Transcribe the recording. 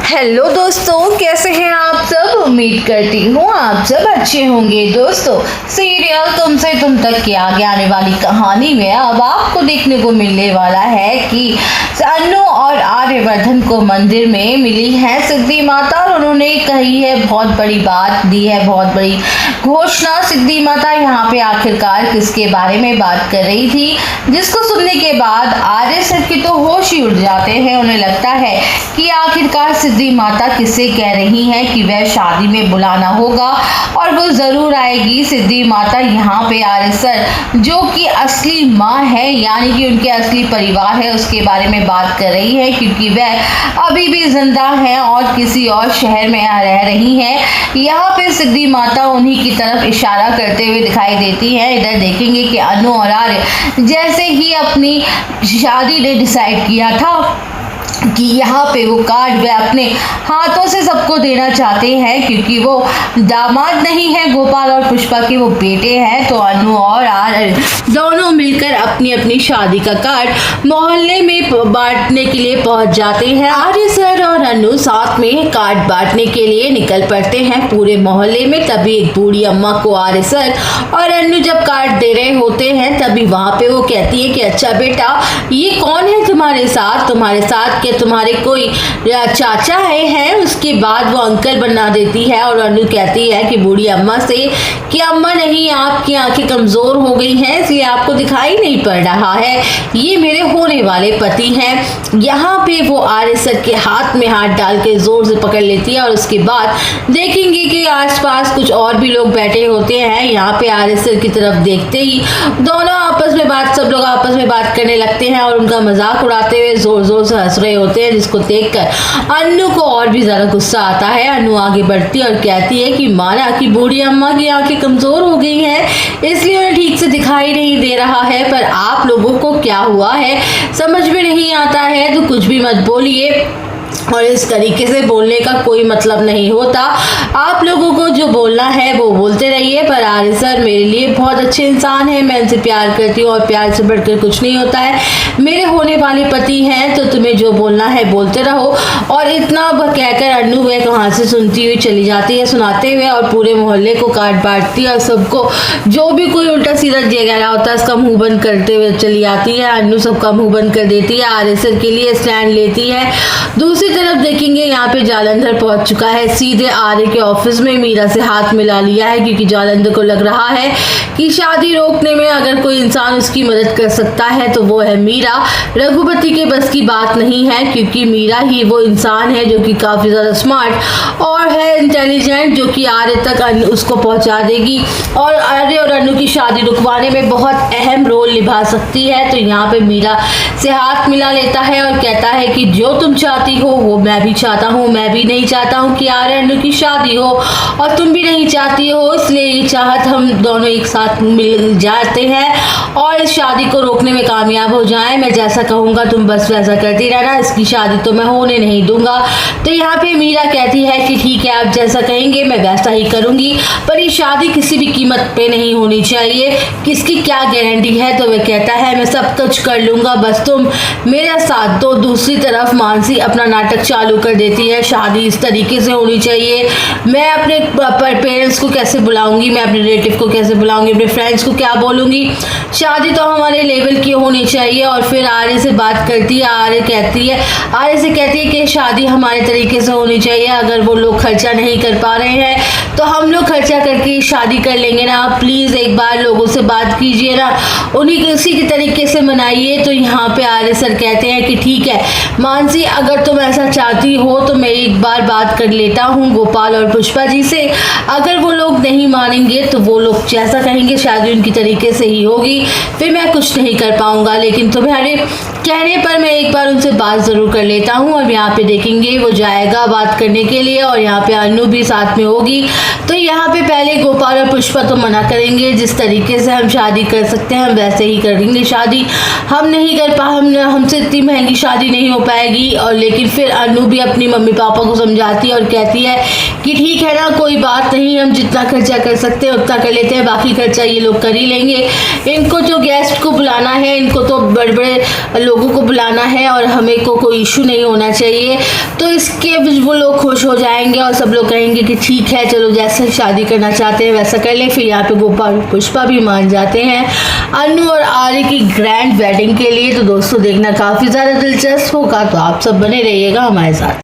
Hello दोस्तों, कैसे हैं आप सब। उम्मीद करती हूँ आप सब अच्छे होंगे। दोस्तों, सीरियल तुमसे तुम तक के आगे आने वाली कहानी में अब आपको देखने को मिलने वाला है कि अन्नू और आर्यवर्धन को मंदिर में मिली है सिद्धि माता और उन्होंने कही है बहुत बड़ी बात, दी है बहुत बड़ी घोषणा। सिद्धि माता यहाँ पे आखिरकार किसके बारे में बात कर रही थी, जिसको सुनने के बाद आर्य सर की तो होश ही उड़ जाते हैं। उन्हें लगता है कि आखिरकार सिद्धि माता किससे कह रही हैं कि वह शादी में बुलाना होगा और वो जरूर आएगी। सिद्धि माता यहाँ पे आर्य सर जो कि असली माँ है, यानी कि उनके असली परिवार है, उसके बारे में बात कर रही है, क्योंकि वह अभी भी जिंदा है और किसी और शहर में रह रही है। यहाँ पे सिद्धि माता उन्हीं की तरफ इशारा करते हुए दिखाई देती है। इधर देखेंगे कि अन्नू और आर्य जैसे ही अपनी शादी ने डिसाइड किया था कि यहाँ पे वो कार्ड वे अपने हाथों से सबको देना चाहते हैं, क्योंकि वो दामाद नहीं है, गोपाल और पुष्पा के वो बेटे हैं। तो अन्नू और आर्य दोनों मिलकर अपनी अपनी शादी का कार्ड मोहल्ले में बांटने के लिए पहुंच जाते हैं। आर्य सर और अन्नू साथ में कार्ड बांटने के लिए निकल पड़ते हैं पूरे मोहल्ले में। तभी एक बूढ़ी अम्मा को आर्य सर और अन्नू जब कार्ड दे रहे होते हैं, तभी वहां पे वो कहती है कि अच्छा बेटा, ये कौन है तुम्हारे साथ के तुम्हारे कोई चाचा हैं। उसके बाद वो अंकल बना देती है और अनु कहती है कि बूढ़ी अम्मा से कि अम्मा नहीं, आपकी आंखें कमजोर हो गई हैं इसलिए आपको दिखाई नहीं पड़ रहा है, ये मेरे होने वाले पति हैं। यहाँ पे वो आर्य सर के हाथ में हाथ डाल के जोर से पकड़ लेती है और उसके बाद देखेंगे कि आसपास कुछ और भी लोग बैठे होते हैं। यहाँ पे आर्य सर की तरफ देखते ही सब लोग आपस में बात करने लगते हैं और उनका मजाक उड़ाते हुए जोर जोर से हंस रहे होते हैं, जिसको देखकर अन्नू को और भी ज्यादा गुस्सा आता है। अन्नू आगे बढ़ती और कहती है कि माना कि बूढ़ी अम्मा की आंखें कमजोर हो गई हैं इसलिए उन्हें ठीक से दिखाई नहीं दे रहा है, पर आप लोगों को क्या हुआ है समझ में नहीं आता है तो कुछ भी मत बोलिए और इस तरीके से बोलने का कोई मतलब नहीं होता। आप लोगों को जो बोलना है वो बोलते रहिए, पर आर्य सर मेरे लिए बहुत अच्छे इंसान हैं, मैं इनसे प्यार करती हूँ और प्यार से बढ़कर कुछ नहीं होता है, मेरे होने वाले पति हैं, तो तुम्हें जो बोलना है बोलते रहो। और इतना कहकर अन्नू वह वहाँ से सुनती हुई चली जाती है सुनाते हुए और पूरे मोहल्ले को काट बांटती है और सबको जो भी कोई उल्टा सीधा कह रहा होता है उसका मुंह बंद करते हुए चली आती है। अन्नू सबका मुंह बंद कर देती है, आर्य सर के लिए स्टैंड लेती है। दूसरी तरफ देखेंगे यहाँ पे जालंधर पहुंच चुका है सीधे आर्य के ऑफिस में, मीरा से हाथ मिला लिया है, क्योंकि जालंधर को लग रहा है कि शादी रोकने में अगर कोई इंसान उसकी मदद कर सकता है तो वो है मीरा। रघुपति के बस की बात नहीं है, क्योंकि मीरा ही वो इंसान है जो कि काफी ज्यादा स्मार्ट और है इंटेलिजेंट, जो कि आर्य तक उसको पहुंचा देगी और आर्य और अन्नू की शादी रुकवाने में बहुत अहम रोल निभा सकती है। तो यहाँ पे मीरा से हाथ मिला लेता है और कहता है कि जो तुम चाहती हो वो मैं भी चाहता हूँ, मैं भी नहीं चाहता हूँ कि आर्य अन्नू की शादी हो और तुम भी नहीं चाहती हो, इसलिए ये चाहत हम दोनों एक साथ मिल जाते हैं और इस शादी को रोकने में कामयाब हो जाएं। मैं जैसा कहूँगा तुम बस वैसा करती रहना, इसकी शादी तो मैं होने नहीं दूंगा। तो यहाँ पे मीरा कहती है कि ठीक है, आप जैसा कहेंगे मैं वैसा ही करूंगी, पर ये शादी किसी भी कीमत पे नहीं होनी चाहिए, किसकी क्या गारंटी है। तो वह कहता है मैं सब कुछ कर लूंगा, बस तुम मेरा साथ दो। दूसरी तरफ मानसी अपना नाटक चालू कर देती है, शादी इस तरीके से होनी चाहिए, मैं अपने पेरेंट्स को कैसे बुलाऊंगी, मैं अपने रिलेटिव को कैसे बुलाऊंगी, अपने फ्रेंड्स को क्या बोलूंगी, शादी तो हमारे लेवल की होनी चाहिए। और फिर आर्य से बात करती है, आर्य से कहती है कि शादी हमारे तरीके से होनी चाहिए, अगर वो लोग खर्चा नहीं कर पा रहे हैं तो हम लोग खर्चा करके शादी कर लेंगे ना, प्लीज एक बार लोगों से बात कीजिए ना, उन्हीं उसी के तरीके से मनाइए। तो यहाँ पे आर्य सर कहते हैं कि ठीक है मानसी, अगर तुम ऐसा चाहती हो तो मैं एक बार बात कर लेता हूँ गोपाल और पुष्पा जी से, अगर वो लोग नहीं मानेंगे तो वो लोग जैसा कहेंगे शादी उनकी तरीके से ही होगी, फिर मैं कुछ नहीं कर पाऊंगा, लेकिन तुम्हारे कहने पर मैं एक बार उनसे बात जरूर कर लेता हूँ। और यहाँ पे देखेंगे वो जाएगा बात करने के लिए और यहाँ पे अन्नू भी साथ में होगी। तो यहाँ पे पहले गोपाल और पुष्पा तो मना करेंगे, जिस तरीके से हम शादी कर सकते हैं हम वैसे ही करेंगे शादी, हम नहीं कर पा हमसे इतनी महंगी शादी नहीं हो पाएगी। और लेकिन फिर अनु भी अपनी मम्मी पापा को समझाती है और कहती है कि ठीक है ना, कोई बात नहीं, हम जितना खर्चा कर सकते हैं उतना कर लेते हैं, बाकी खर्चा ये लोग कर ही लेंगे। इनको जो गेस्ट को बुलाना है, इनको तो बड़े बड़े लोगों को बुलाना है और हमें को कोई इशू नहीं होना चाहिए। तो इसके वो लोग खुश हो जाएंगे और सब लोग कहेंगे कि ठीक है, चलो जैसे शादी करना चाहते हैं वैसा कर लें। फिर यहाँ पे गोपाल पुष्पा भी मान जाते हैं अनु और आर्य की ग्रैंड वेडिंग के लिए। तो दोस्तों देखना काफ़ी ज़्यादा दिलचस्प होगा, तो आप सब बने रहिएगा हमारे साथ।